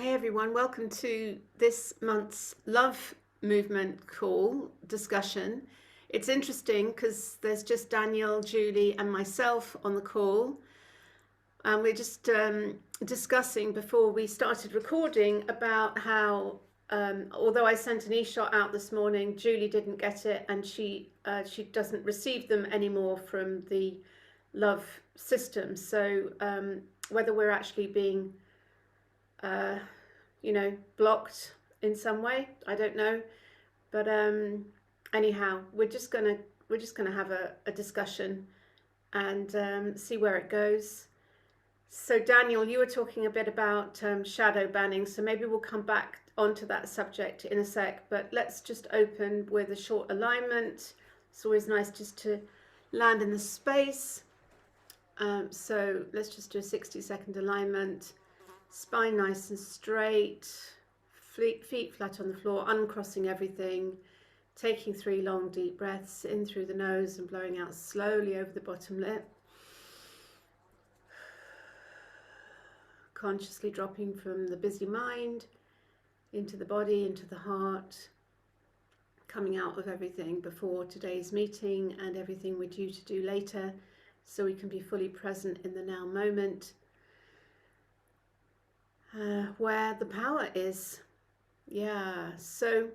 Hey everyone, welcome to this month's Love Movement call discussion. It's interesting because there's just Daniel, Julie, and myself on the call. And we're just discussing before we started recording about how, although I sent an e-shot out this morning, Julie didn't get it and she doesn't receive them anymore from the Love system. So whether we're actually being uh, blocked in some way. I don't know, but anyhow, we're just gonna have a discussion and see where it goes. So Daniel, you were talking a bit about shadow banning, so maybe we'll come back onto that subject in a sec. But let's just open with a short alignment. It's always nice just to land in the space. So let's just do a 60-second alignment. Spine nice and straight, feet flat on the floor, uncrossing everything, taking 3 long deep breaths in through the nose and blowing out slowly over the bottom lip. Consciously dropping from the busy mind into the body, into the heart, coming out of everything before today's meeting and everything we're due to do later, so we can be fully present in the now moment. Where the power is. Yeah, so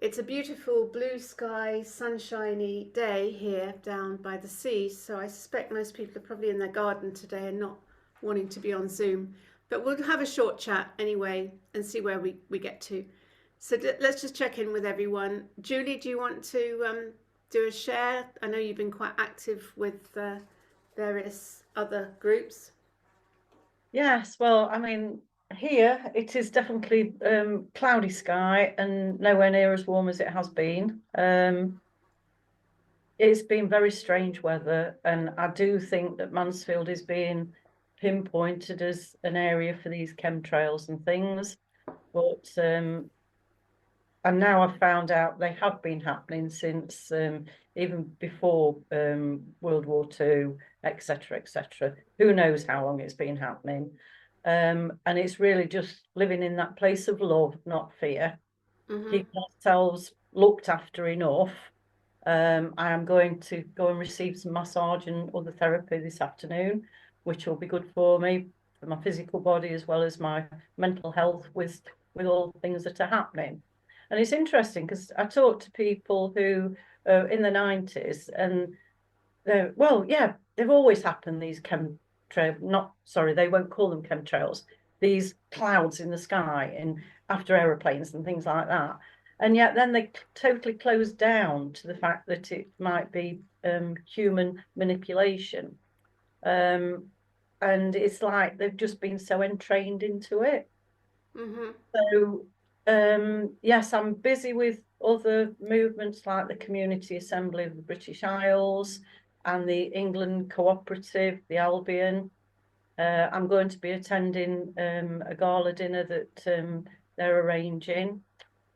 it's a beautiful blue sky, sunshiny day here down by the sea. So I suspect most people are probably in their garden today and not wanting to be on Zoom. But we'll have a short chat anyway and see where we get to. So let's just check in with everyone. Julie, do you want to do a share? I know you've been quite active with various other groups. Yes, well, I mean, here it is definitely cloudy sky and nowhere near as warm as it has been. It's been very strange weather, and I do think that Mansfield is being pinpointed as an area for these chemtrails and things. But and now I've found out they have been happening since even before World War II, etc., etc. Who knows how long it's been happening? And it's really just living in that place of love, not fear. Keep ourselves looked after enough. I am going to go and receive some massage and other therapy this afternoon, which will be good for me, for my physical body as well as my mental health with all the things that are happening. And it's interesting because I talk to people who in the 90s and well, yeah, they've always happened, these they won't call them chemtrails, these clouds in the sky and after aeroplanes and things like that. And yet then they totally closed down to the fact that it might be human manipulation. And it's like they've just been so entrained into it. So yes, I'm busy with other movements like the Community Assembly of the British Isles and the England Cooperative, the Albion. I'm going to be attending a gala dinner that they're arranging,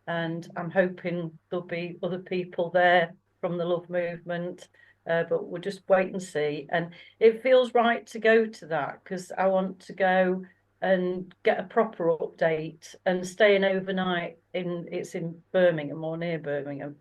and I'm hoping there'll be other people there from the Love Movement, but we'll just wait and see. And it feels right to go to that because I want to go and get a proper update and staying overnight it's in Birmingham or near Birmingham.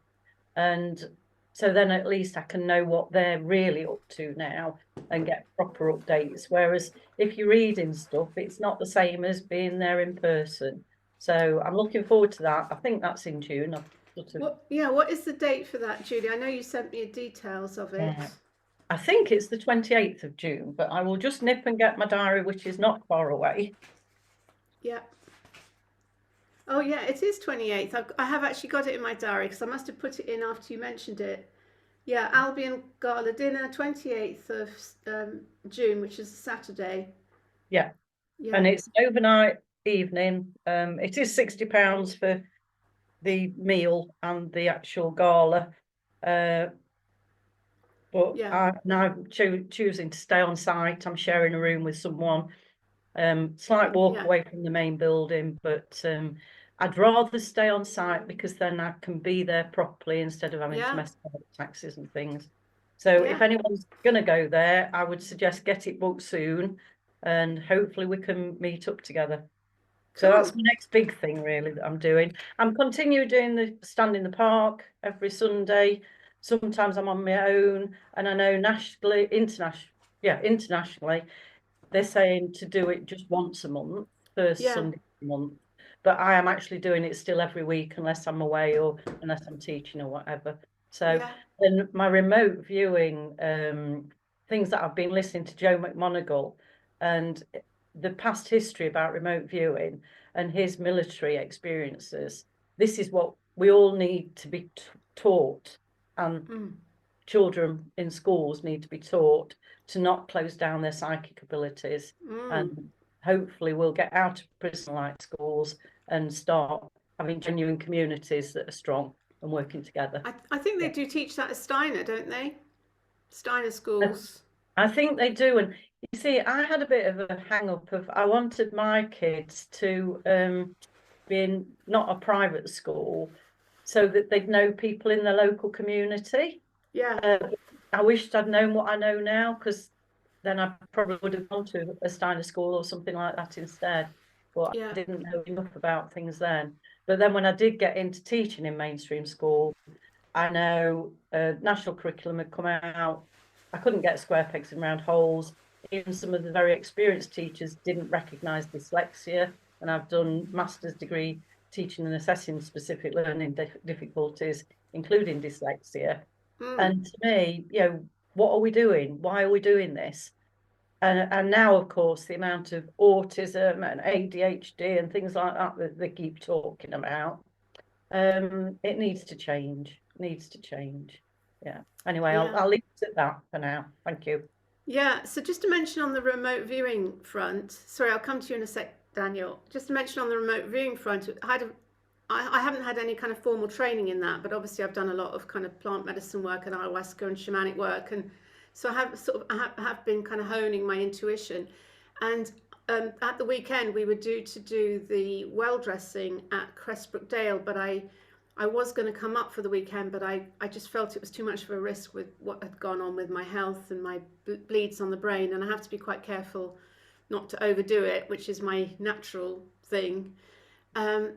And so then at least I can know what they're really up to now and get proper updates. Whereas if you're reading stuff, it's not the same as being there in person. So I'm looking forward to that. I think that's in June. What is the date for that, Julie? I know you sent me details of it. I think it's the 28th of June, but I will just nip and get my diary, which is not far away. Yeah. Oh yeah, it is 28th. I have actually got it in my diary because I must have put it in after you mentioned it. Yeah, Albion Gala dinner, 28th of June, which is a Saturday. Yeah. And it's an overnight evening. It is £60 for the meal and the actual gala. But I'm choosing to stay on site. I'm sharing a room with someone. Slight walk away from the main building, but I'd rather stay on site because then I can be there properly instead of having to mess up taxis and things. So if anyone's going to go there, I would suggest get it booked soon and hopefully we can meet up together. So that's Cool. my next big thing, really, that I'm doing. I'm continuing doing the stand in the park every Sunday. Sometimes I'm on my own, and I know internationally, they're saying to do it just once a month, first Yeah. Sunday of the month. But I am actually doing it still every week, unless I'm away or unless I'm teaching or whatever. So, Yeah. and my remote viewing things that I've been listening to Joe McMoneagle and the past history about remote viewing and his military experiences. This is what we all need to be taught, and Mm. children in schools need to be taught to not close down their psychic abilities. Mm. And hopefully we'll get out of prison like schools and start having genuine communities that are strong and working together. I think they Yeah. do teach that at Steiner, don't they? Steiner I, schools. I think they do. And you see, I had a bit of a hang up of I wanted my kids to be in not a private school so that they'd know people in the local community. Yeah. Uh, I wished I'd known what I know now, because then I probably would have gone to a Steiner school or something like that instead. But I Yeah. didn't know enough about things then. But then when I did get into teaching in mainstream school, I know national curriculum had come out. I couldn't get square pegs in round holes. Even some of the very experienced teachers didn't recognise dyslexia. And I've done master's degree teaching and assessing specific learning difficulties, including dyslexia. Mm. And to me, what are we doing? Why are we doing this? And now, of course, the amount of autism and ADHD and things like that that they keep talking about, it needs to change. Needs to change. Yeah. Anyway, Yeah. I'll leave it at that for now. Thank you. Yeah. So just to mention on the remote viewing front, sorry, I'll come to you in a sec, Daniel. Just to mention on the remote viewing front, I haven't had any kind of formal training in that, but obviously I've done a lot of kind of plant medicine work and ayahuasca and shamanic work, and so I have been kind of honing my intuition. And at the weekend we were due to do the well dressing at Crestbrook Dale, but I was going to come up for the weekend, but I just felt it was too much of a risk with what had gone on with my health and my bleeds on the brain, and I have to be quite careful not to overdo it, which is my natural thing. Um,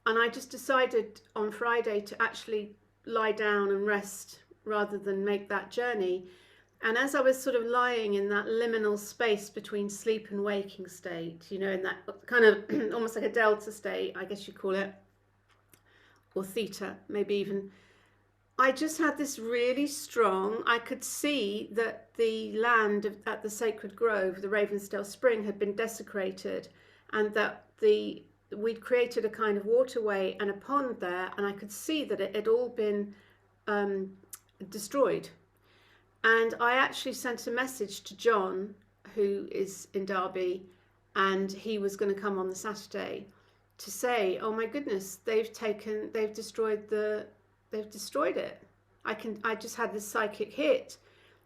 and I just decided on Friday to actually lie down and rest rather than make that journey. And as I was sort of lying in that liminal space between sleep and waking state, in that kind of almost like a delta state, I guess you call it, or theta, maybe even, I just had this really strong. I could see that the land at the Sacred Grove, the Ravensdale Spring, had been desecrated, and that we'd created a kind of waterway and a pond there, and I could see that it had all been um, destroyed. And I actually sent a message to John, who is in Derby, and he was going to come on the Saturday to say, "Oh my goodness, they've destroyed it." I just had this psychic hit,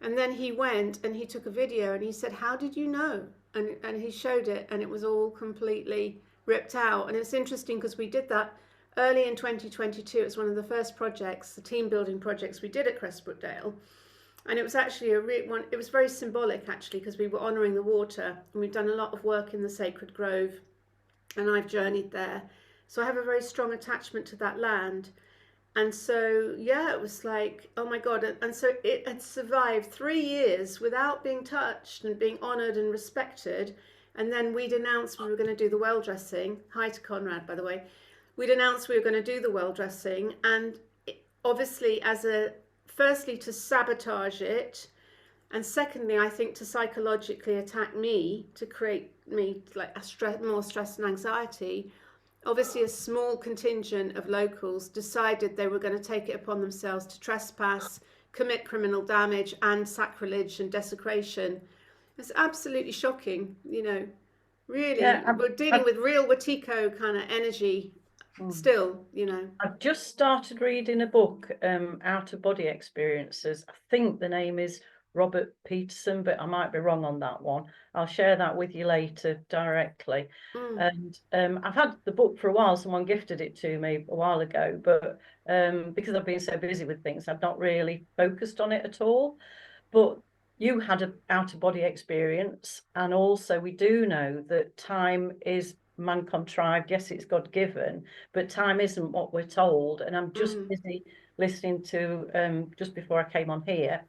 and then he went and he took a video and he said, "How did you know?" And he showed it, and it was all completely ripped out. And it's interesting because we did that early in 2022. It's one of the first projects, the team building projects we did at Crestbrook Dale. And it was actually one. It was very symbolic actually, because we were honouring the water, and we've done a lot of work in the Sacred Grove, and I've journeyed there, so I have a very strong attachment to that land. And so yeah, it was like, oh my god. And so it had survived 3 years without being touched and being honoured and respected. And then we'd announced we were going to do the well dressing. Hi to Conrad, by the way. We'd announced we were going to do the well dressing, and obviously as a firstly to sabotage it, and secondly I think to psychologically attack me, to create me like more stress and anxiety. Obviously a small contingent of locals decided they were going to take it upon themselves to trespass, commit criminal damage and sacrilege and desecration. It's absolutely shocking, Yeah, really. We're dealing with real Watiko kind of energy mm. still. I've just started reading a book, Out of Body Experiences. I think the name is Robert Peterson, but I might be wrong on that one. I'll share that with you later directly. Mm. And I've had the book for a while. Someone gifted it to me a while ago, but because I've been so busy with things, I've not really focused on it at all. But you had an out of body experience, and also we do know that time is man-contrived. Yes, it's God-given, but time isn't what we're told. And I'm just busy listening to, just before I came on here,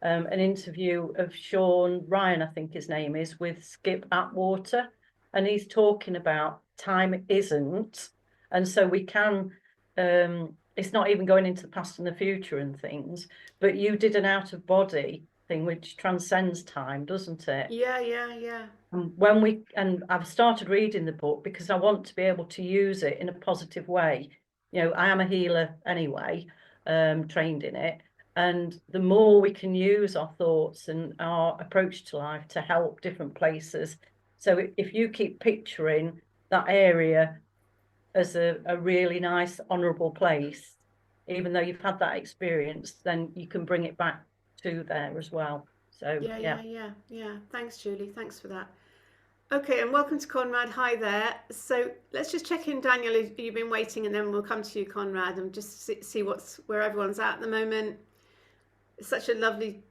an interview of Sean Ryan, I think his name is, with Skip Atwater, and he's talking about time isn't, and so we can, it's not even going into the past and the future and things, but you did an out-of-body thing which transcends time, doesn't it? Yeah. And I've started reading the book because I want to be able to use it in a positive way. I am a healer anyway, trained in it. And the more we can use our thoughts and our approach to life to help different places. So if you keep picturing that area as a really nice, honourable place, even though you've had that experience, then you can bring it back to there as well. So Yeah. Thanks, Julie. Thanks for that. Okay, and welcome to Conrad. Hi there. So let's just check in, Daniel. You've been waiting, and then we'll come to you, Conrad, and just see where everyone's at the moment. It's such a lovely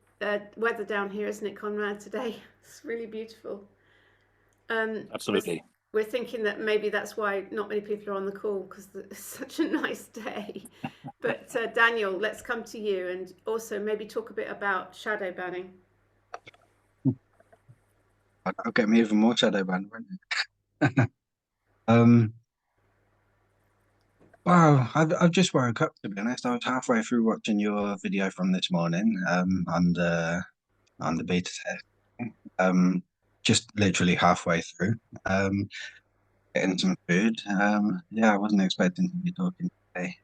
weather down here, isn't it, Conrad? Today it's really beautiful. Absolutely. We're thinking that maybe that's why not many people are on the call, because it's such a nice day. But Daniel, let's come to you, and also maybe talk a bit about shadow banning. That'll get me even more shadow banned, won't it? Wow, I've just woke up, to be honest. I was halfway through watching your video from this morning, on the beta test. Just literally halfway through. Getting some food. Yeah, I wasn't expecting to be talking today.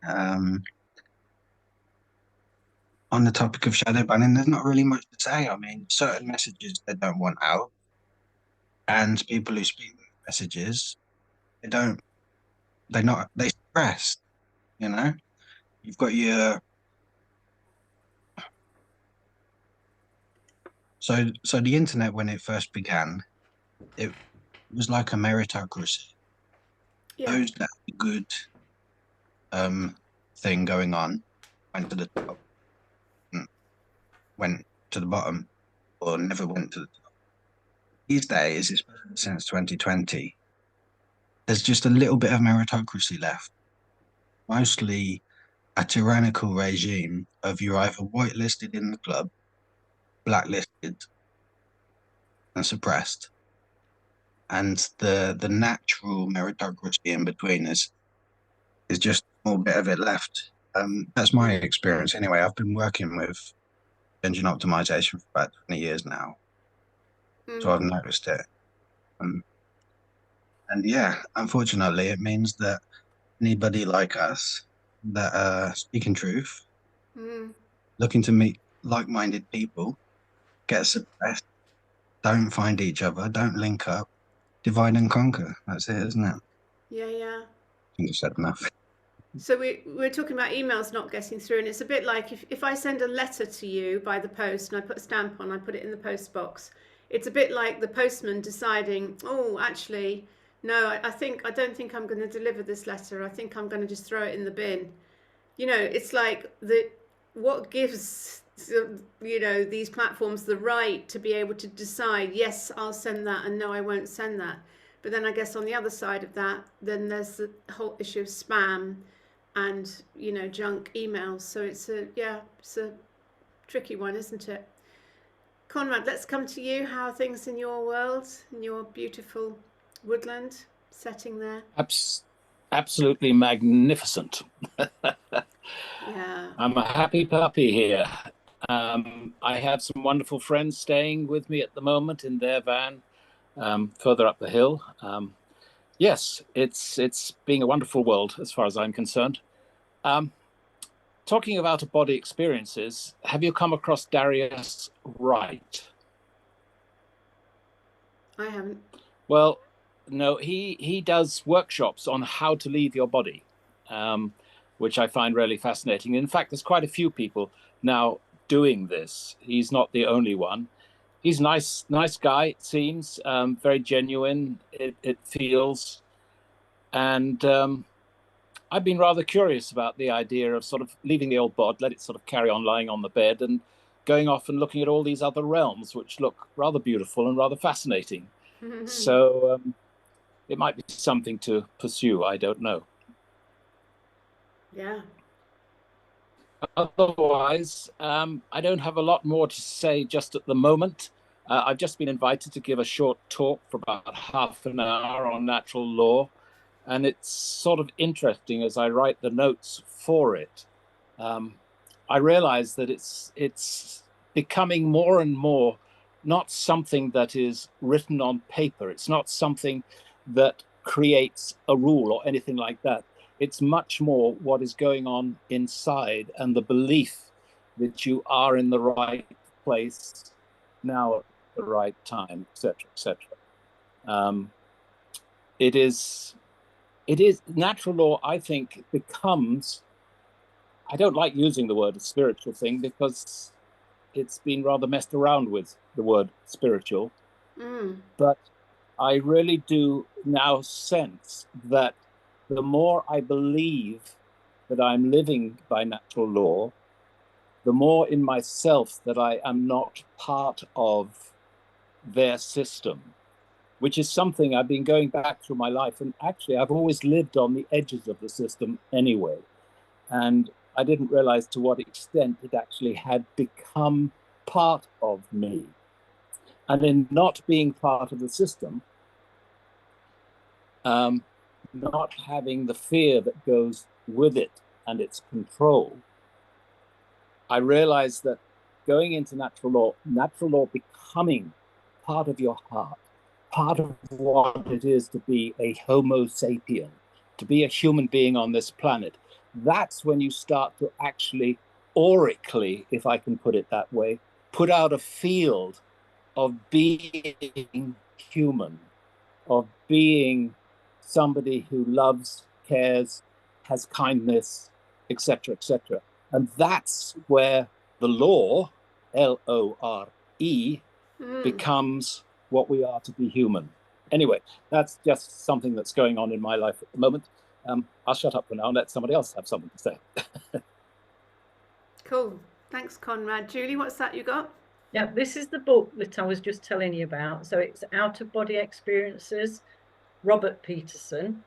On the topic of shadow banning, there's not really much to say. I mean, certain messages they don't want out, and people who speak messages, they stress, You've got so the internet, when it first began, it was like a meritocracy. Yeah. Those that had a good thing going on went to the top, went to the bottom, or never went to the top. These days, especially since 2020, there's just a little bit of meritocracy left. Mostly a tyrannical regime of you're either whitelisted in the club, blacklisted, and suppressed, and the natural meritocracy in between is just a small bit of it left. That's my experience anyway. I've been working with engine optimization for about 20 years now, so I've noticed it. And yeah, unfortunately, it means that anybody like us that are speaking truth, looking to meet like-minded people, get suppressed, don't find each other, don't link up, divide and conquer. That's it, isn't it? Yeah. I think I've said enough. So we're talking about emails not getting through, and it's a bit like if I send a letter to you by the post and I put a stamp on, I put it in the post box. It's a bit like the postman deciding, oh, actually, no, I don't think I'm going to deliver this letter. I think I'm going to just throw it in the bin. It's like what gives these platforms the right to be able to decide, yes, I'll send that, and no, I won't send that. But then I guess on the other side of that, then there's the whole issue of spam and junk emails. So it's a tricky one, isn't it? Conrad, let's come to you. How are things in your world, in your beautiful woodland setting there? Absolutely magnificent. Yeah. I'm a happy puppy here. I have some wonderful friends staying with me at the moment in their van, further up the hill. Yes, it's being a wonderful world as far as I'm concerned. Talking about out-of-body experiences, have you come across Darius Wright? I haven't. Well, no, he does workshops on how to leave your body, which I find really fascinating. In fact, there's quite a few people now doing this. He's not the only one. He's a nice guy, it seems, very genuine, it feels. And I've been rather curious about the idea of sort of leaving the old bod, let it sort of carry on lying on the bed and going off and looking at all these other realms, which look rather beautiful and rather fascinating. So it might be something to pursue. I don't know. Yeah. Otherwise, I don't have a lot more to say just at the moment. I've just been invited to give a short talk for about half an hour on natural law, and it's sort of interesting as I write the notes for it. I realize that it's becoming more and more not something that is written on paper. It's not something that creates a rule or anything like that. It's much more what is going on inside and the belief that you are in the right place now at the right time, etc., etc. It is natural law, I think, becomes, I don't like using the word spiritual thing because it's been rather messed around with, the word spiritual. But I really do now sense that the more I believe that I'm living by natural law, the more in myself that I am not part of their system, which is something I've been going back through my life. And actually, I've always lived on the edges of the system anyway. And I didn't realize to what extent it actually had become part of me. And in not being part of the system, not having the fear that goes with it and its control, I realized that going into natural law becoming part of your heart, part of what it is to be a Homo sapien, to be a human being on this planet, that's when you start to actually aurically, if I can put it that way, put out a field of being human, of being somebody who loves, cares, has kindness, etc., etc. And that's where the law, L-O-R-E, becomes what we are to be human. Anyway, that's just something that's going on in my life at the moment. I'll shut up for now and let somebody else have something to say. Cool. Thanks, Conrad. Julie, what's that you got? Yeah, this is the book that I was just telling you about. So it's Out of Body Experiences, Robert Peterson,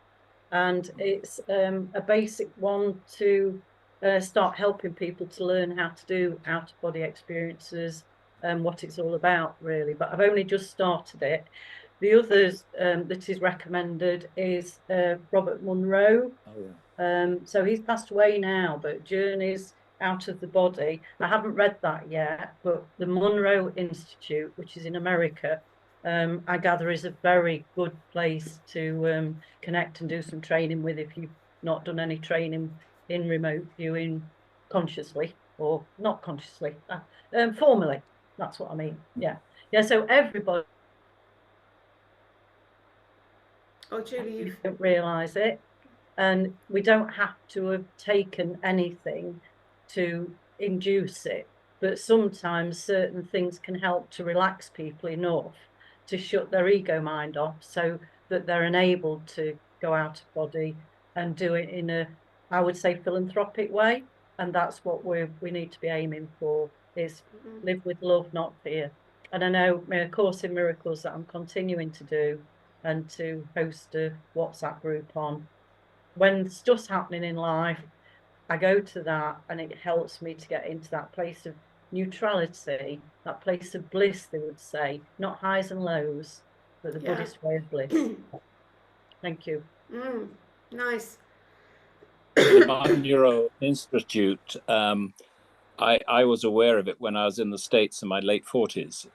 and it's a basic one to start helping people to learn how to do out of body experiences and what it's all about, really. But I've only just started it. The others that is recommended is Robert Monroe. Oh, yeah. So he's passed away now, but Journeys Out of the Body, I haven't read that yet, but the Monroe Institute, which is in America, I gather is a very good place to connect and do some training with if you've not done any training in remote viewing consciously or not consciously, formally. That's what I mean. Yeah. So everybody. Oh, Julie, you don't realise it. And we don't have to have taken anything to induce it. But sometimes certain things can help to relax people enough to shut their ego mind off so that they're enabled to go out of body and do it in a, I would say, philanthropic way. And that's what we need to be aiming for, is live with love, not fear. And I know my Course in Miracles that I'm continuing to do and to host a WhatsApp group on. When stuff's happening in life, I go to that and it helps me to get into that place of neutrality, that place of bliss, they would say, not highs and lows, but the Buddhist way of bliss. Thank you. Nice. The Monroe Institute, I was aware of it when I was in the States in my late 40s.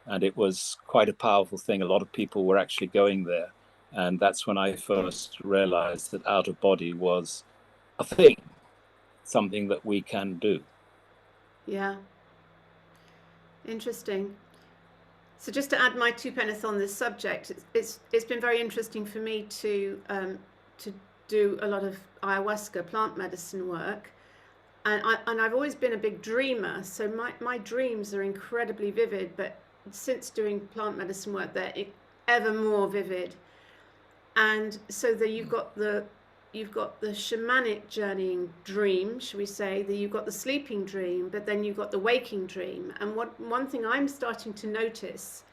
And it was quite a powerful thing. A lot of people were actually going there. And that's when I first realized that out of body was a thing, something that we can do. Yeah. Interesting. So just to add my 2 pence on this subject, it's been very interesting for me to do a lot of ayahuasca plant medicine work. And I've always been a big dreamer, so my dreams are incredibly vivid, but since doing plant medicine work, they're ever more vivid. And so you've got the shamanic journeying dream, should we say, that you've got the sleeping dream, but then you've got the waking dream. And one thing I'm starting to notice,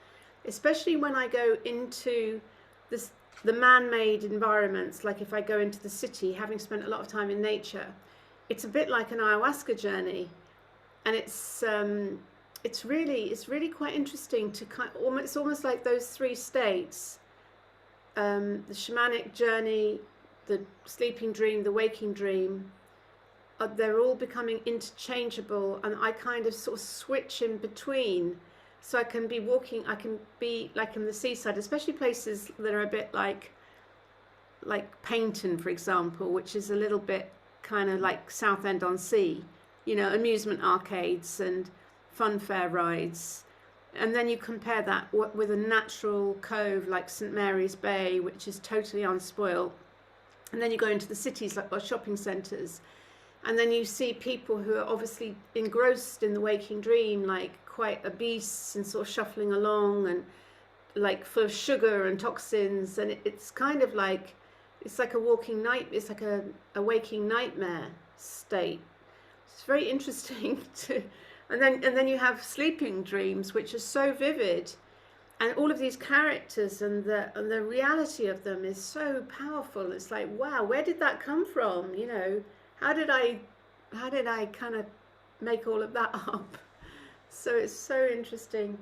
especially when I go into this the man-made environments, like if I go into the city, having spent a lot of time in nature, it's a bit like an ayahuasca journey, and it's really quite interesting to it's almost like those three states, the shamanic journey, the sleeping dream, the waking dream. They're all becoming interchangeable, and I kind of sort of switch in between. So I can be walking, I can be like in the seaside, especially places that are a bit like Paynton, for example, which is a little bit kind of like Southend-on-Sea, you know, amusement arcades and fun fair rides. And then you compare that with a natural cove like St Mary's Bay, which is totally unspoilt. And then you go into the cities like shopping centres, and then you see people who are obviously engrossed in the waking dream, like quite obese and sort of shuffling along and like full of sugar and toxins. And it's kind of like, it's like a walking night, it's like a waking nightmare state. It's very interesting to, and then you have sleeping dreams, which are so vivid. And all of these characters and the reality of them is so powerful. It's like, wow, where did that come from? You know, how did I kind of make all of that up? So it's so interesting.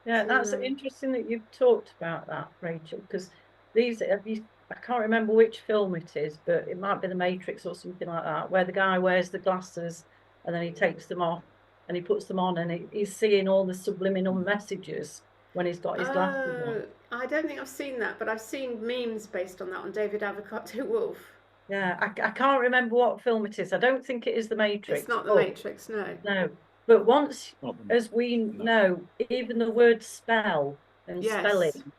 Yeah, So, that's interesting that you've talked about that, Rachel, because I can't remember which film it is, but it might be The Matrix or something like that, where the guy wears the glasses and then he takes them off and he puts them on, and he's seeing all the subliminal messages when he's got his glasses on. I don't think I've seen that, but I've seen memes based on that on David Avocado Wolf. Yeah, I can't remember what film it is. I don't think it is The Matrix. It's not The Matrix, no. No, but once, as we know, even the word spell and spelling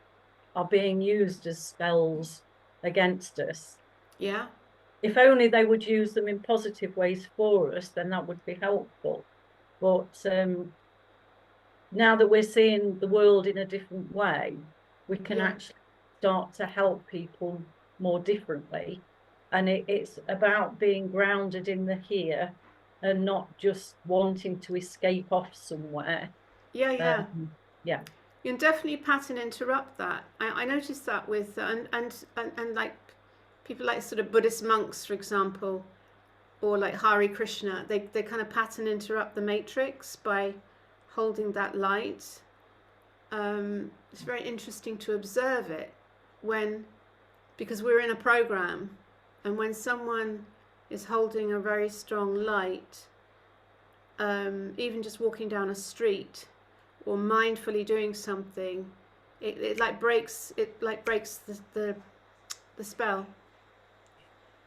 are being used as spells against us. Yeah. If only they would use them in positive ways for us, then that would be helpful. But now that we're seeing the world in a different way, we can actually start to help people more differently. And it's about being grounded in the here and not just wanting to escape off somewhere. Yeah. Yeah. You can definitely pattern interrupt that. I noticed that with and like people like sort of Buddhist monks, for example, or like Hare Krishna, they kind of pattern interrupt the matrix by holding that light. It's very interesting to observe it because we're in a program, and when someone is holding a very strong light, even just walking down a street or mindfully doing something, it breaks the spell.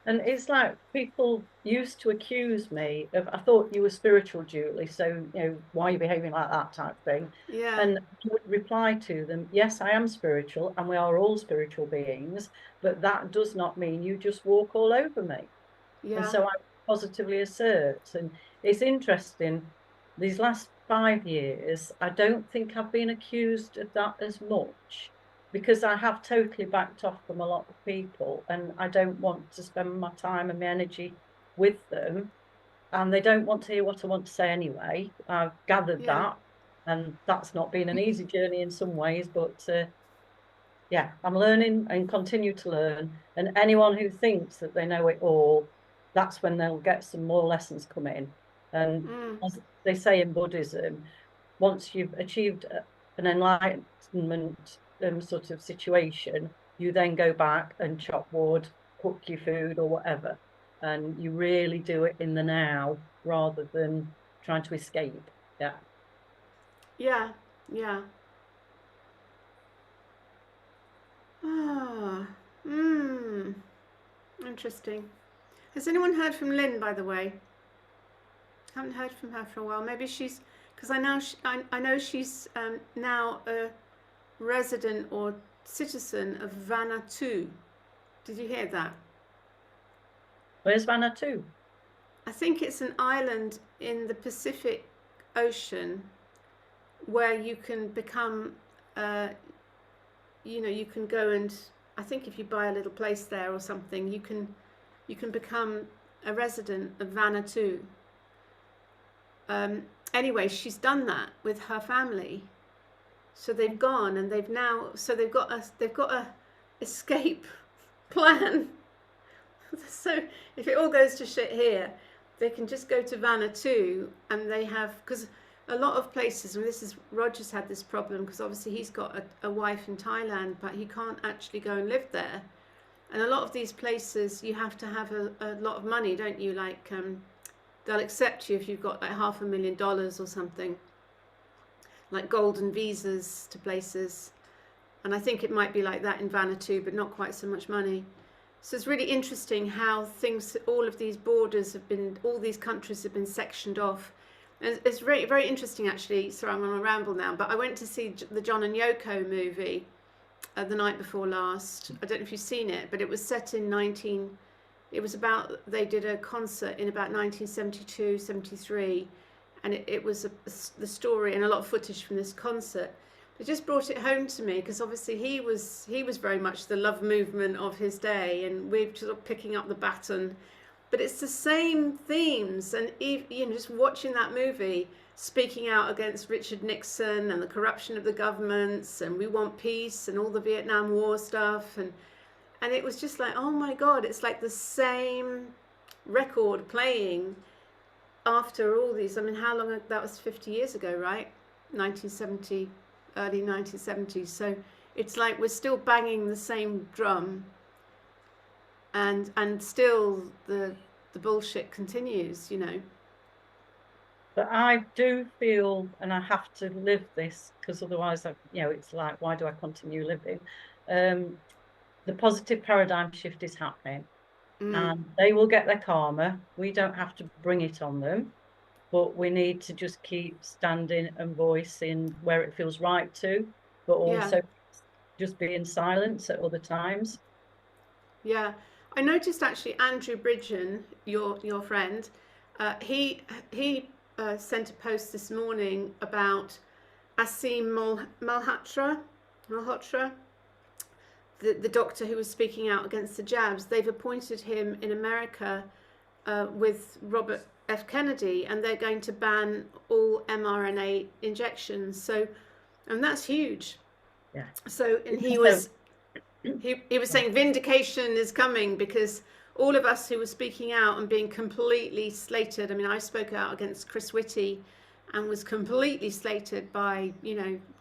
And it's like people used to accuse me of, I thought you were spiritual, Julie, so, you know, why are you behaving like that type thing? Yeah. And I would reply to them, yes, I am spiritual, and we are all spiritual beings, but that does not mean you just walk all over me. Yeah. And so I positively assert. And it's interesting, these last 5 years, I don't think I've been accused of that as much, because I have totally backed off from a lot of people, and I don't want to spend my time and my energy with them, and they don't want to hear what I want to say anyway. I've gathered that, and that's not been an easy journey in some ways, but yeah, I'm learning and continue to learn. And anyone who thinks that they know it all, that's when they'll get some more lessons come in. And as they say in Buddhism, once you've achieved an enlightenment sort of situation, you then go back and chop wood, cook your food or whatever. And you really do it in the now rather than trying to escape. Yeah. Yeah. Yeah. Ah. Interesting. Has anyone heard from Lynn, by the way? Haven't heard from her for a while. Maybe she's, because I know she's now a resident or citizen of Vanuatu. Did you hear that? Where's Vanuatu? I think it's an island in the Pacific Ocean where you can become, you can go and, I think if you buy a little place there or something, you can become a resident of Vanuatu. Anyway, she's done that with her family. So they've gone, and they've got escape plan. So if it all goes to shit here, they can just go to Vanuatu, and they have, because a lot of places, and this is, Roger's had this problem because obviously he's got a wife in Thailand, but he can't actually go and live there. And a lot of these places, you have to have a lot of money, don't you? Like, they'll accept you if you've got like $500,000 or something, like golden visas to places. And I think it might be like that in Vanuatu, but not quite so much money. So it's really interesting how things, all of these borders have been, all these countries have been sectioned off. And it's very, very interesting, actually. Sorry, I'm on a ramble now, but I went to see the John and Yoko movie the night before last. I don't know if you've seen it, but it was set in it was about, they did a concert in about 1972, 73, and it was the story and a lot of footage from this concert. It just brought it home to me because obviously he was very much the love movement of his day, and we're sort of picking up the baton. But it's the same themes, and just watching that movie, speaking out against Richard Nixon and the corruption of the governments, and we want peace and all the Vietnam War stuff, and it was just like, oh my God, it's like the same record playing after all these. I mean, how long, that was 50 years ago, right? 1970. Early 1970s. So it's like we're still banging the same drum, and still the bullshit continues, But I do feel, and I have to live this because otherwise, it's like, why do I continue living? The positive paradigm shift is happening, and they will get their karma. We don't have to bring it on them, but we need to just keep standing and voicing where it feels right to, but also just be in silence at other times. Yeah, I noticed actually Andrew Bridgen, your friend, he sent a post this morning about Asim Malhotra, the doctor who was speaking out against the jabs. They've appointed him in America with Robert F. Kennedy, and they're going to ban all mRNA injections. So, and that's huge. Yeah. So, and he was saying vindication is coming, because all of us who were speaking out and being completely slated. I mean, I spoke out against Chris Whitty and was completely slated by,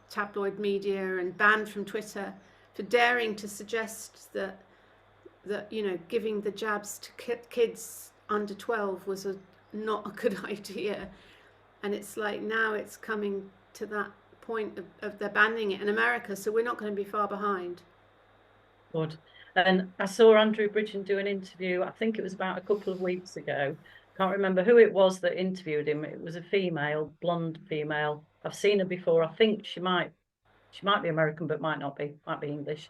tabloid media and banned from Twitter for daring to suggest that giving the jabs to kids under 12 was not a good idea. And it's like, now it's coming to that point of they're banning it in America, so we're not going to be far behind. Good. And I saw Andrew Bridgen do an interview, I think it was about a couple of weeks ago. Can't remember who it was that interviewed him. It was a female, blonde female. I've seen her before. I think she might be American, but might not be, might be English.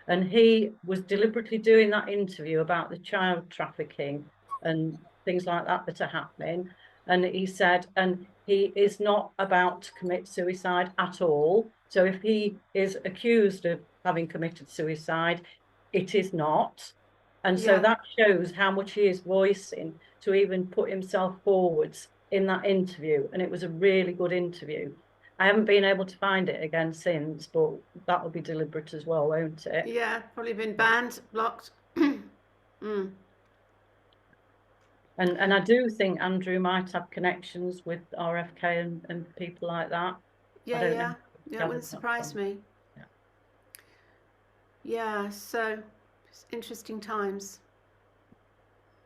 And he was deliberately doing that interview about the child trafficking and things like that are happening. And he said, and he is not about to commit suicide at all. So if he is accused of having committed suicide, it is not. And so that shows how much he is voicing to even put himself forwards in that interview. And it was a really good interview. I haven't been able to find it again since, but that will be deliberate as well, won't it? Yeah, probably been banned, blocked. And I do think Andrew might have connections with RFK and people like that. Yeah, it wouldn't surprise me. Yeah, so it's interesting times.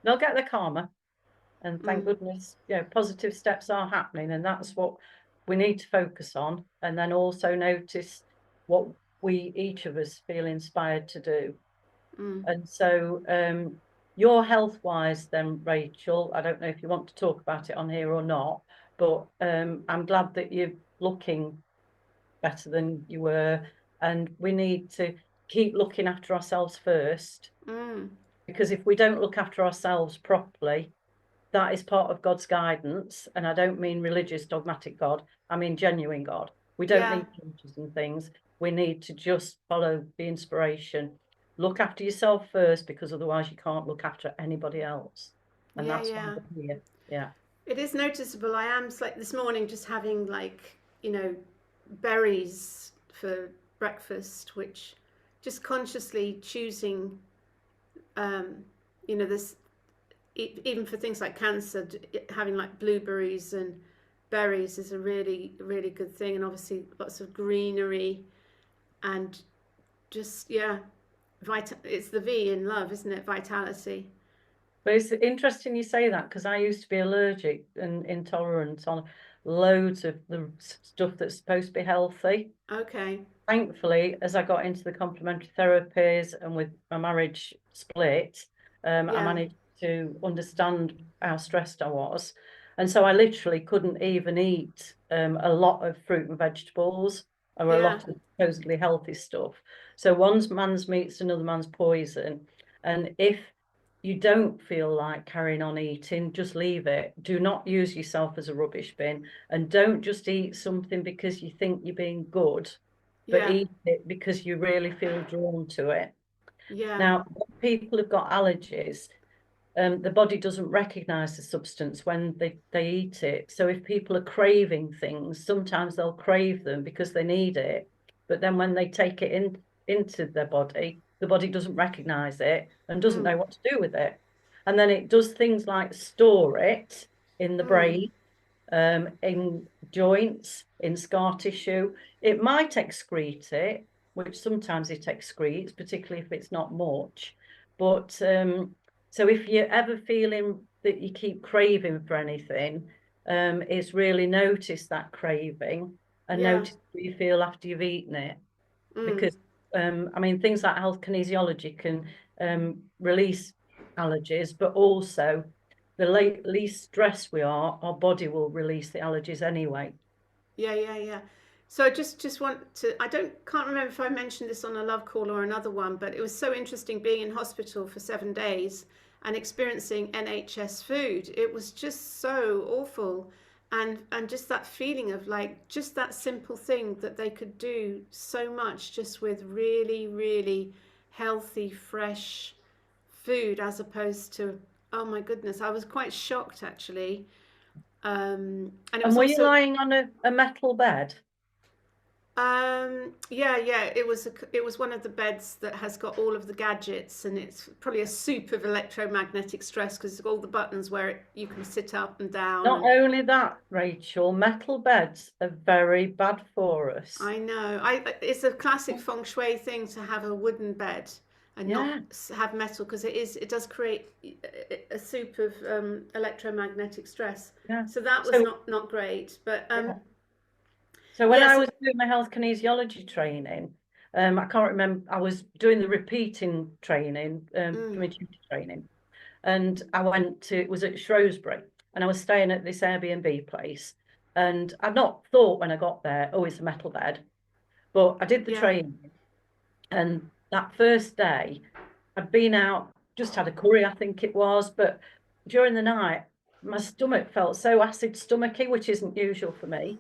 They'll get their karma, and thank goodness, positive steps are happening, and that's what we need to focus on, and then also notice what we, each of us, feel inspired to do. And so your health wise then, Rachel, I don't know if you want to talk about it on here or not, but I'm glad that you're looking better than you were, and we need to keep looking after ourselves first, because if we don't look after ourselves properly, that is part of God's guidance. And I don't mean religious dogmatic God, I mean genuine God. We don't need churches and things. We need to just follow the inspiration. Look after yourself first, because otherwise you can't look after anybody else. And that's why we're here. Yeah. It is noticeable. I am like this morning just having berries for breakfast, which just consciously choosing, this, even for things like cancer, having like blueberries and berries is a really, really good thing. And obviously lots of greenery and just, yeah, it's the V in love, isn't it? Vitality. But it's interesting you say that, because I used to be allergic and intolerant on loads of the stuff that's supposed to be healthy. Okay. Thankfully, as I got into the complementary therapies and with my marriage split, I managed to understand how stressed I was. And so I literally couldn't even eat a lot of fruit and vegetables or a lot of supposedly healthy stuff. So one man's meat's another man's poison. And if you don't feel like carrying on eating, just leave it. Do not use yourself as a rubbish bin, and don't just eat something because you think you're being good, but eat it because you really feel drawn to it. Now, when people have got allergies, the body doesn't recognize the substance when they eat it. So if people are craving things, sometimes they'll crave them because they need it, but then when they take it into their body, the body doesn't recognize it and doesn't know what to do with it. And then it does things like store it in the brain, in joints, in scar tissue. It might excrete it, which sometimes it excretes, particularly if it's not much. But so if you're ever feeling that you keep craving for anything, it's really notice that craving and notice how you feel after you've eaten it. Because I mean, things like health kinesiology can release allergies, but also the least stressed we are, our body will release the allergies anyway. Yeah. So I just want to, can't remember if I mentioned this on a love call or another one, but it was so interesting being in hospital for 7 days and experiencing NHS food. It was just so awful. And just that feeling of like, just that simple thing that they could do so much just with really, really healthy, fresh food, as opposed to, oh my goodness, I was quite shocked actually. And it was were also, you lying on a metal bed? yeah, it was one of the beds that has got all of the gadgets, and it's probably a soup of electromagnetic stress because all the buttons where you can sit up and down. Not only that, Rachel, metal beds are very bad for us. I know. It's a classic feng shui thing to have a wooden bed and not have metal, because it does create a soup of electromagnetic stress. Yeah. So that was not great, but So when I was doing my health kinesiology training, I can't remember, I was doing the repeating training, community training, and I went to, it was at Shrewsbury, and I was staying at this Airbnb place, and I'd not thought when I got there, oh, it's a metal bed, but I did the training, and that first day, I'd been out, just had a curry, I think it was, but during the night, my stomach felt so acid stomachy, which isn't usual for me.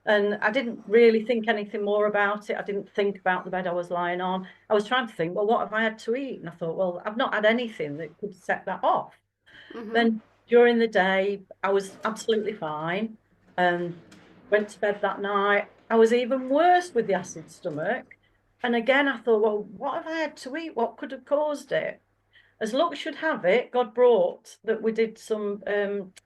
And I didn't really think anything more about it. I didn't think about the bed I was lying on. I was trying to think, well, what have I had to eat? And I thought, well, I've not had anything that could set that off. Then during the day, I was absolutely fine. And went to bed that night. I was even worse with the acid stomach. And again, I thought, well, what have I had to eat? What could have caused it? As luck should have it, God brought that we did some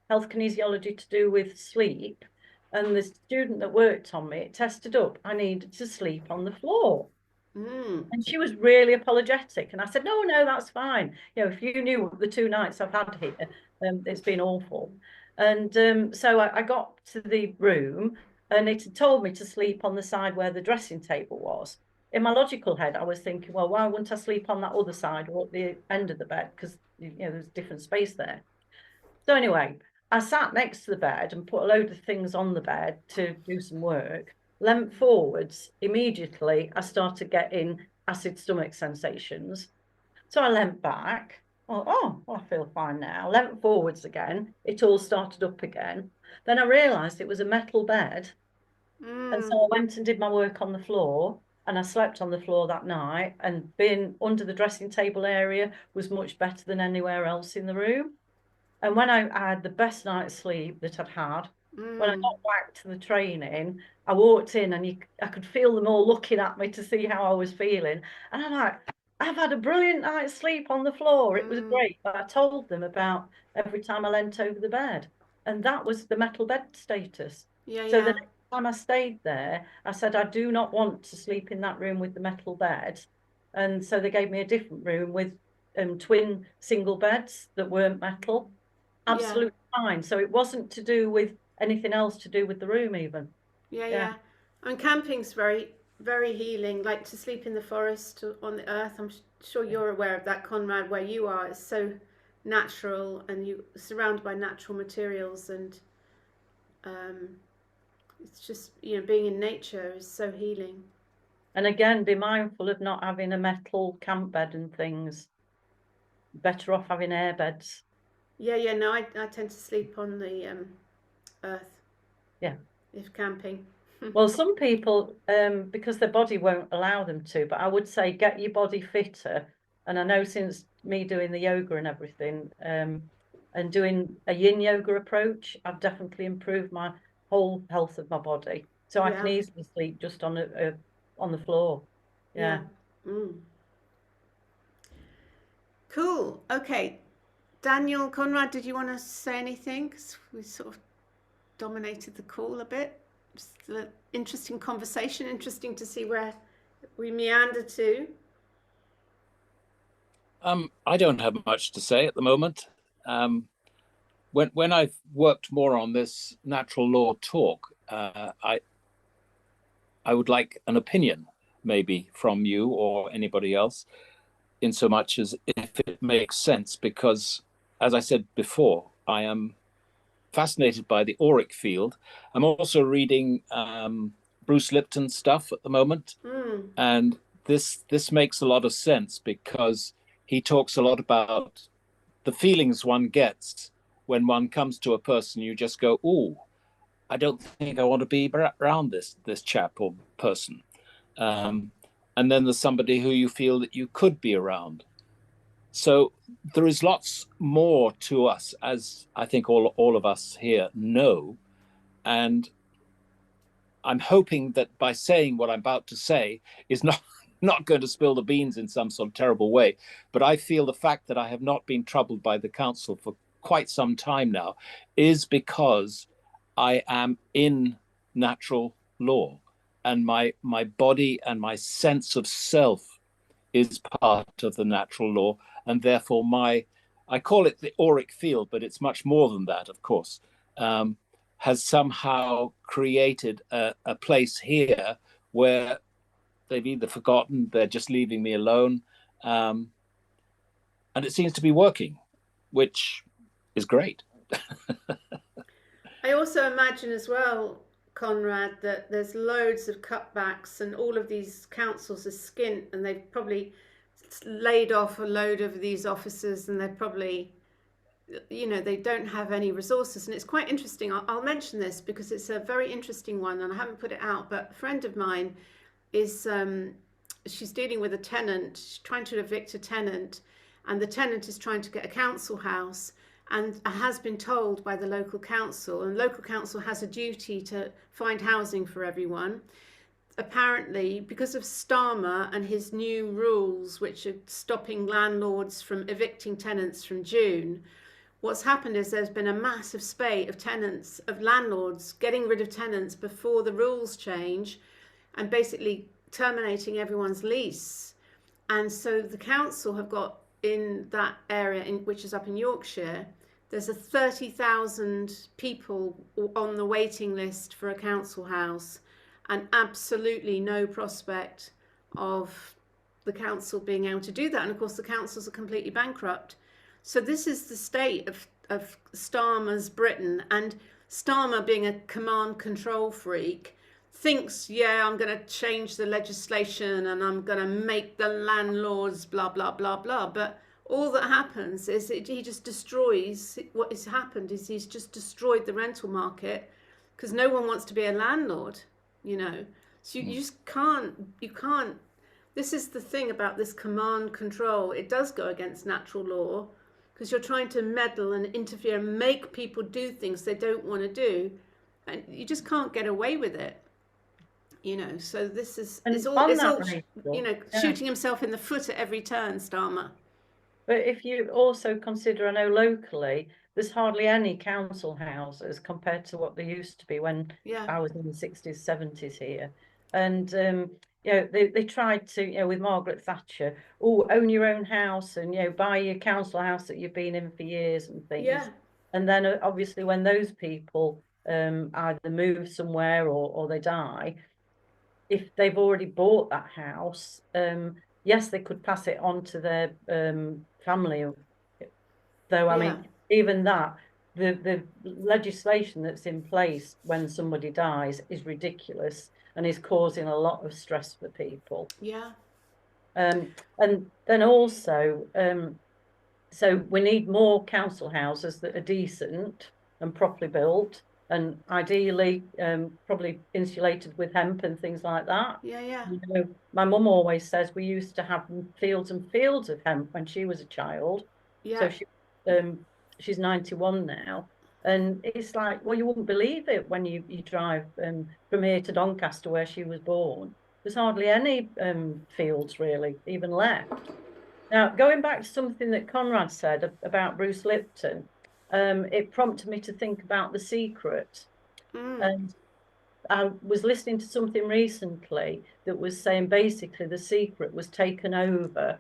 health kinesiology to do with sleep. And the student that worked on me, it tested up, I needed to sleep on the floor. And she was really apologetic. And I said, no, that's fine. If you knew the 2 nights I've had here, it's been awful. And so I got to the room, and it had told me to sleep on the side where the dressing table was. In my logical head, I was thinking, well, why wouldn't I sleep on that other side or at the end of the bed? Because, there's different space there. So anyway, I sat next to the bed and put a load of things on the bed to do some work. Leant forwards, immediately I started getting acid stomach sensations. So I leant back. Well, I feel fine now. Leant forwards again. It all started up again. Then I realised it was a metal bed. And so I went and did my work on the floor, and I slept on the floor that night, and being under the dressing table area was much better than anywhere else in the room. And when I had the best night's sleep that I'd had, When I got back to the training, I walked in and I could feel them all looking at me to see how I was feeling. And I'm like, I've had a brilliant night's sleep on the floor. It was great. But I told them about every time I leant over the bed. And that was the metal bed status. Yeah, So yeah. the next time I stayed there, I said, I do not want to sleep in that room with the metal bed. And so they gave me a different room with twin single beds that weren't metal. Absolutely fine. So it wasn't to do with anything else to do with the room even. Yeah. I mean, camping's very, very healing. Like to sleep in the forest on the earth. I'm sure you're aware of that, Conrad, where you are. It's so natural, and you surrounded by natural materials, and it's just, you know, being in nature is so healing. And again, be mindful of not having a metal camp bed and things. Better off having air beds. Yeah. No, I tend to sleep on the earth. Yeah. If camping. Well, some people, because their body won't allow them to, but I would say get your body fitter. And I know since me doing the yoga and everything, and doing a yin yoga approach, I've definitely improved my whole health of my body. So I can easily sleep just on the floor. Yeah. Cool. Okay. Daniel, Conrad, did you want to say anything? 'Cause we sort of dominated the call a bit. Just an interesting conversation. Interesting to see where we meander to. I don't have much to say at the moment. When I've worked more on this natural law talk, I would like an opinion, maybe from you or anybody else, in so much as if it makes sense. Because, as I said before, I am fascinated by the auric field. I'm also reading Bruce Lipton's stuff at the moment, and this makes a lot of sense because he talks a lot about the feelings one gets when one comes to a person. You just go, "Ooh, I don't think I want to be around this chap or person," and then there's somebody who you feel that you could be around. So there is lots more to us, as I think all of us here know, and I'm hoping that by saying what I'm about to say is not going to spill the beans in some sort of terrible way. But I feel the fact that I have not been troubled by the council for quite some time now is because I am in natural law, and my body and my sense of self is part of the natural law, and therefore I call it the auric field, but it's much more than that, of course, has somehow created a place here where they've either forgotten, they're just leaving me alone, and it seems to be working, which is great. I also imagine as well, Conrad, that there's loads of cutbacks and all of these councils are skint, and they've probably laid off a load of these officers, and they're probably, you know, they don't have any resources. And it's quite interesting. I'll mention this because it's a very interesting one, and I haven't put it out, but a friend of mine is she's dealing with a tenant. She's trying to evict a tenant, and the tenant is trying to get a council house and has been told by the local council, and local council has a duty to find housing for everyone. Apparently, because of Starmer and his new rules, which are stopping landlords from evicting tenants from June, what's happened is there's been a massive spate of tenants, of landlords getting rid of tenants before the rules change and basically terminating everyone's lease. And so the council have got in that area, which is up in Yorkshire, there's a 30,000 people on the waiting list for a council house, and absolutely no prospect of the council being able to do that. And of course the councils are completely bankrupt. So this is the state of Starmer's Britain, and Starmer, being a command control freak, thinks, yeah, I'm going to change the legislation and I'm going to make the landlords blah blah blah blah, but all that happens is he just destroys. What has happened is he's just destroyed the rental market because no one wants to be a landlord, you know. So you just can't, this is the thing about this command control. It does go against natural law because you're trying to meddle and interfere and make people do things they don't want to do. and you just can't get away with it. You know, so this is And it's on that, all Rachel, you know, yeah. shooting himself in the foot at every turn, Starmer. But if you also consider, I know locally, there's hardly any council houses compared to what there used to be when Yeah, I was in the 60s, 70s here. And, you know, they tried to, you know, with Margaret Thatcher, oh, own your own house and, you know, buy your council house that you've been in for years and things. yeah, And then obviously when those people either move somewhere or they die, if they've already bought that house, yes, they could pass it on to their family. Though, I yeah, mean, even that, the legislation that's in place when somebody dies is ridiculous and is causing a lot of stress for people. yeah, And then also, so we need more council houses that are decent and properly built, and ideally probably insulated with hemp and things like that. yeah. You know, my mum always says we used to have fields and fields of hemp when she was a child. So Yeah. she's 91 now. And it's like, well, you wouldn't believe it when you drive from here to Doncaster where she was born. There's hardly any fields really even left. Now, going back to something that Conrad said about Bruce Lipton, it prompted me to think about The Secret. And I was listening to something recently that was saying basically The Secret was taken over.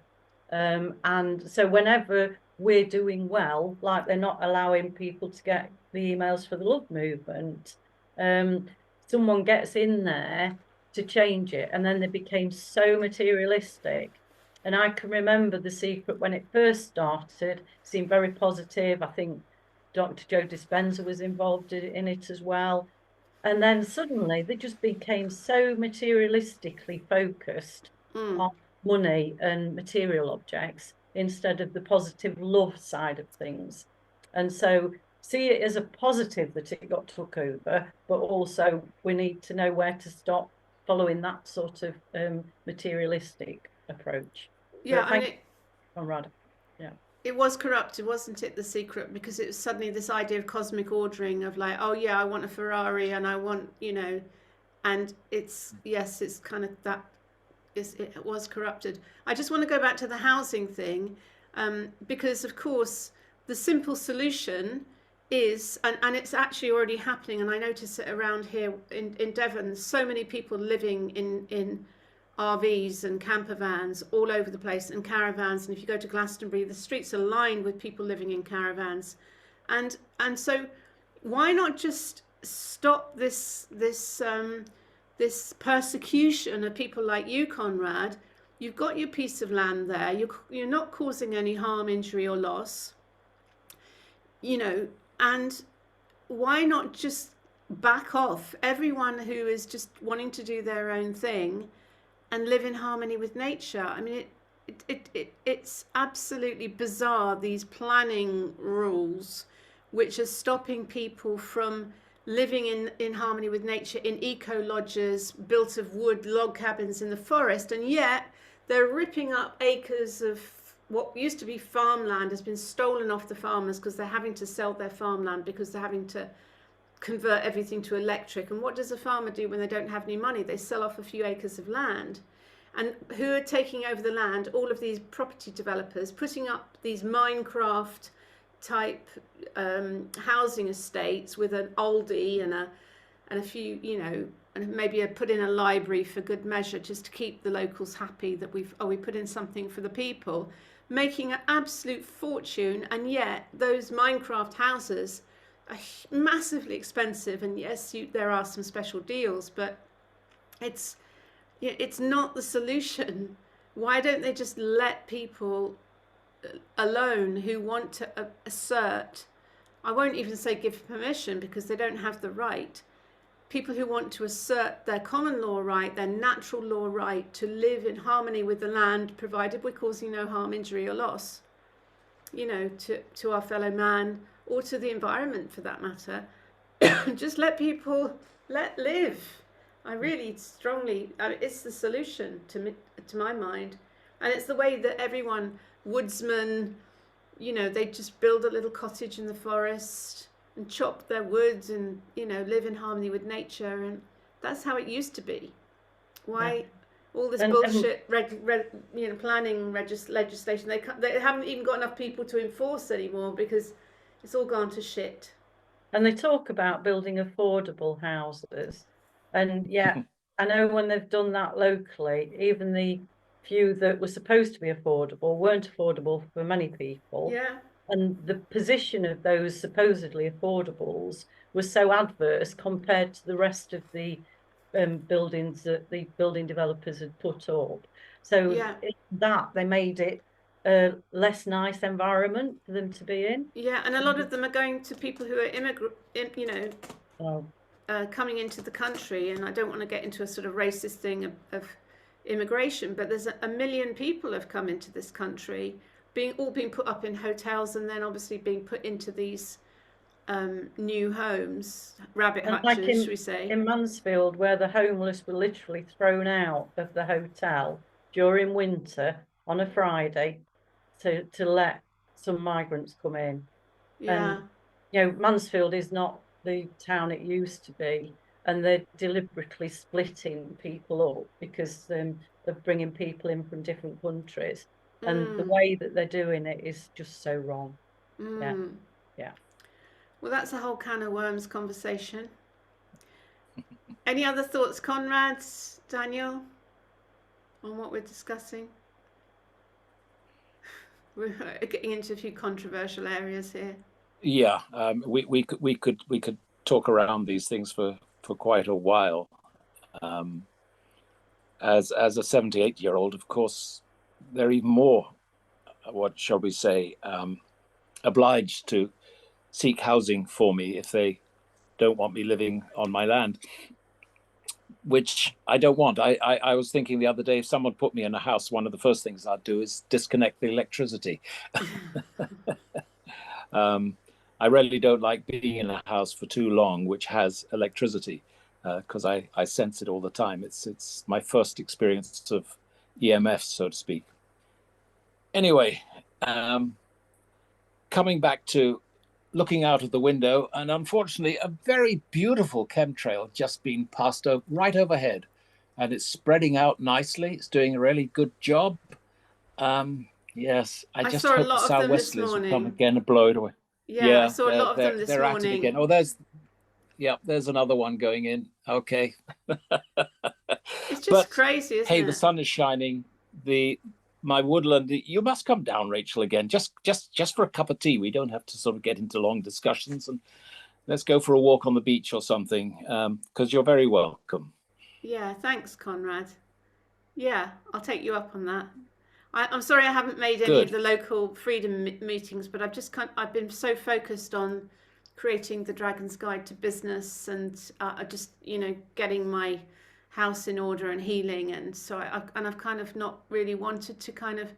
And so whenever we're doing well, like they're not allowing people to get the emails for the love movement, someone gets in there to change it. And then they became so materialistic. And I can remember The Secret when it first started, seemed very positive. I think Dr. Joe Dispenza was involved in it as well. And then suddenly they just became so materialistically focused on money and material objects instead of the positive love side of things. And so see it as a positive that it got took over, but also we need to know where to stop following that sort of materialistic approach. Yeah, But I mean, thank you, Conrad. Yeah. it was corrupted, wasn't it, The Secret? Because it was suddenly this idea of cosmic ordering of like, oh yeah, I want a Ferrari and I want, you know, and it's, yes, it's kind of that, it was corrupted. I just want to go back to the housing thing, because of course the simple solution is, and it's actually already happening, and I notice it around here in Devon, so many people living in RVs and camper vans all over the place, and caravans. And if you go to Glastonbury, the streets are lined with people living in caravans, and so why not just stop this persecution of people like you, Conrad? You've got your piece of land there. You're not causing any harm, injury, or loss. You know, and why not just back off everyone who is just wanting to do their own thing and live in harmony with nature? I mean, it's absolutely bizarre, these planning rules which are stopping people from living in harmony with nature in eco lodges built of wood log cabins in the forest, and yet they're ripping up acres of what used to be farmland has been stolen off the farmers because they're having to sell their farmland because they're having to convert everything to electric. And what does a farmer do when they don't have any money? They sell off a few acres of land. And who are taking over the land? All of these property developers putting up these Minecraft type housing estates with an Aldi and a few, you know, and maybe put in a library for good measure just to keep the locals happy that we put in something for the people, making an absolute fortune. And yet those Minecraft houses are massively expensive, and yes, there are some special deals, but it's not the solution. Why don't they just let people alone who want to assert, I won't even say give permission because they don't have the right, people who want to assert their common law right, their natural law right to live in harmony with the land, provided we're causing no harm, injury, or loss, you know, to our fellow man or to the environment for that matter. Just let people live. I really strongly, it's the solution to my mind. And it's the way that everyone, woodsman, you know, they just build a little cottage in the forest, and chop their woods and, you know, live in harmony with nature. And that's how it used to be. Why all this bullshit, you know, planning legislation? They haven't even got enough people to enforce anymore because it's all gone to shit. And they talk about building affordable houses. And yeah, I know when they've done that locally, even the few that were supposed to be affordable weren't affordable for many people. Yeah. And the position of those supposedly affordables was so adverse compared to the rest of the buildings that the building developers had put up. So that they made it a less nice environment for them to be in. Yeah, and a lot of them are going to people who are you know, coming into the country. And I don't want to get into a sort of racist thing of immigration, but there's a million people have come into this country, being put up in hotels, and then obviously being put into these new homes, rabbit hutches, like should we say? In Mansfield, where the homeless were literally thrown out of the hotel during winter on a Friday to let some migrants come in. Yeah. And you know, Mansfield is not the town it used to be, and they're deliberately splitting people up because of bringing people in from different countries. And the way that they're doing it is just so wrong. Yeah. Well, that's a whole can of worms conversation. Any other thoughts, Conrad, Daniel, on what we're discussing? We're getting into a few controversial areas here. Yeah, we could talk around these things for quite a while. As a 78-year-old, of course, they're even more, what shall we say, obliged to seek housing for me if they don't want me living on my land, which I don't want. I was thinking the other day, if someone put me in a house, one of the first things I'd do is disconnect the electricity. I really don't like being in a house for too long which has electricity, because I sense it all the time. It's my first experience of EMF, so to speak. Anyway, coming back to looking out of the window, and unfortunately a very beautiful chemtrail just been passed right overhead, and it's spreading out nicely. It's doing a really good job. Yes, I just saw a hope lot the of them this southwesterlies will come morning. again and blow it away. Yeah, I saw a lot of them this they're at it morning. again. Oh, there's another one going in. Okay. It's just crazy, isn't it? Hey, the sun is shining. My woodland. You must come down, Rachel, again. Just for a cup of tea. We don't have to sort of get into long discussions, and let's go for a walk on the beach or something. Because you're very welcome. Yeah, thanks, Conrad. Yeah, I'll take you up on that. I'm sorry I haven't made any of the local freedom meetings, but I've been so focused on creating the Dragon's Guide to Business, and just, you know, getting my house in order and healing, and so I've kind of not really wanted to kind of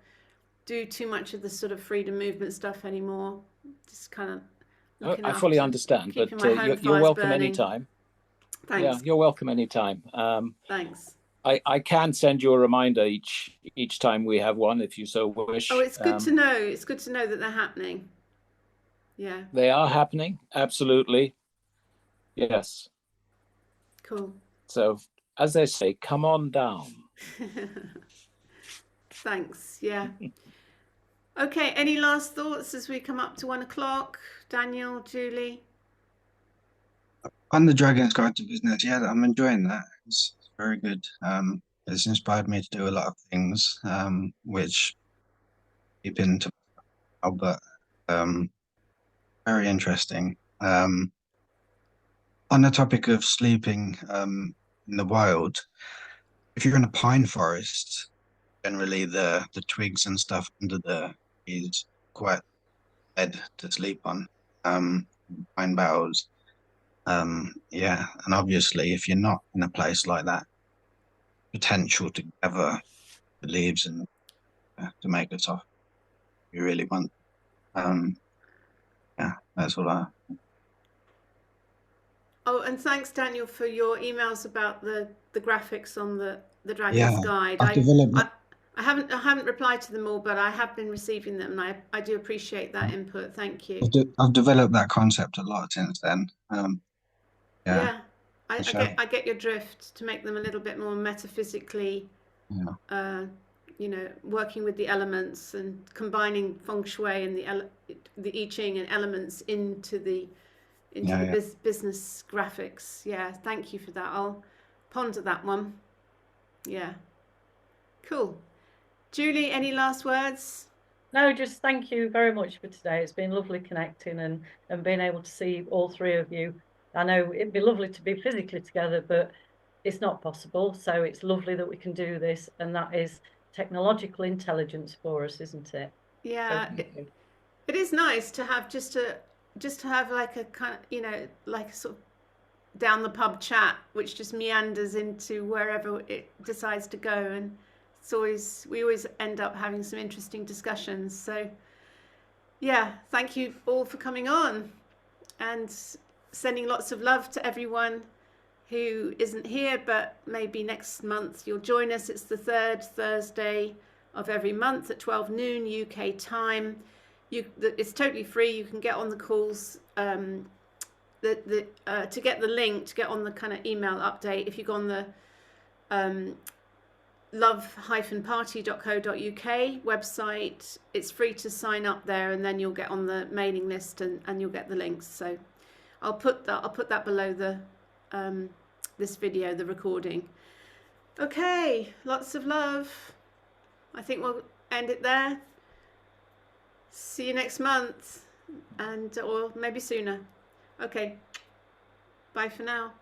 do too much of the sort of freedom movement stuff anymore. Just kind of I fully understand, but you're welcome anytime. Thanks. Yeah, you're welcome anytime. Thanks. I can send you a reminder each time we have one, if you so wish. Oh, it's good to know. It's good to know that they're happening. Yeah. They are happening, absolutely. Yes. Cool. So, as they say, come on down. Thanks. Yeah. Okay. Any last thoughts as we come up to 1 o'clock? Daniel, Julie? On the Dragon's Guide to Business, yeah, I'm enjoying that. It's very good. It's inspired me to do a lot of things, which keep into, but very interesting. On the topic of sleeping in the wild, if you're in a pine forest, generally the twigs and stuff under the is quite bed to sleep on. Pine boughs. Yeah, and obviously if you're not in a place like that, potential to gather the leaves and to make a soft, you really want. Yeah, that's what I. Oh, and thanks, Daniel, for your emails about the graphics on the Dragon's Guide. I've developed. I haven't replied to them all, but I have been receiving them, and I do appreciate that input. Thank you. I've developed that concept a lot since then. Yeah, sure. I get your drift, to make them a little bit more metaphysically, Yeah. you know, working with the elements and combining feng shui and the I Ching and elements into the business graphics. Yeah, thank you for that. I'll ponder that one. Yeah, cool. Julie, any last words? No, just thank you very much for today. It's been lovely connecting and being able to see all three of you. I know it'd be lovely to be physically together, but it's not possible. So it's lovely that we can do this, and that is technological intelligence for us, isn't it? Yeah, it is nice to have just to have like a kind of, you know, like a sort of down the pub chat, which just meanders into wherever it decides to go, and we always end up having some interesting discussions. So yeah, thank you all for coming on, and sending lots of love to everyone who isn't here, but maybe next month you'll join us. It's the third Thursday of every month at 12 noon UK time. It's totally free. You can get on the calls. To get the link to get on the kind of email update, if you go on the love-party.co.uk website, it's free to sign up there, and then you'll get on the mailing list, and you'll get the links. So I'll put that below the this video, the recording. Okay, lots of love. I think we'll end it there. See you next month, or maybe sooner. Okay, bye for now.